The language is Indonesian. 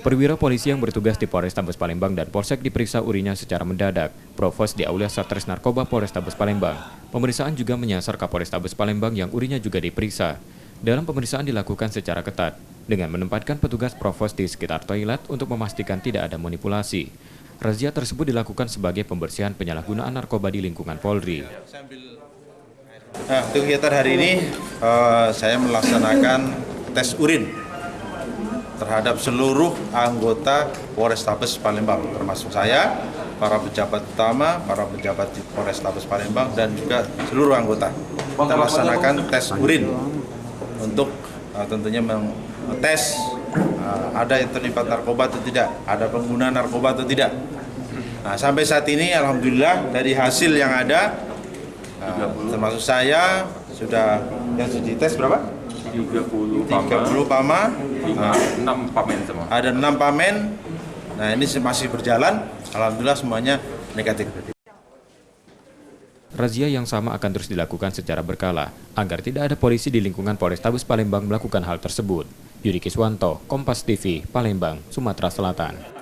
Perwira polisi yang bertugas di Polrestabes Palembang dan Polsek diperiksa urinnya secara mendadak. Provos di Aulia Satres Narkoba Polrestabes Palembang. Pemeriksaan juga menyasar Kapolrestabes Palembang yang urinnya juga diperiksa. Dalam pemeriksaan dilakukan secara ketat, dengan menempatkan petugas Provos di sekitar toilet untuk memastikan tidak ada manipulasi. Razia tersebut dilakukan sebagai pembersihan penyalahgunaan narkoba di lingkungan Polri. Nah, untuk kegiatan hari ini, saya melaksanakan tes urin terhadap seluruh anggota Polrestabes Palembang, termasuk saya, para pejabat utama, para pejabat di Polrestabes Palembang, dan juga seluruh anggota. Kita laksanakan tes urin untuk tentunya mengetes ada yang terlibat narkoba atau tidak, ada pengguna narkoba atau tidak. Nah, sampai saat ini alhamdulillah dari hasil yang ada, termasuk saya sudah yang dites berapa? 30 pama, 6 pamen semua. Ada 6 pamen. Nah, ini masih berjalan. Alhamdulillah semuanya negatif. Razia yang sama akan terus dilakukan secara berkala agar tidak ada polisi di lingkungan Polrestabes Palembang melakukan hal tersebut. Yudi Kiswanto, Kompas TV, Palembang, Sumatera Selatan.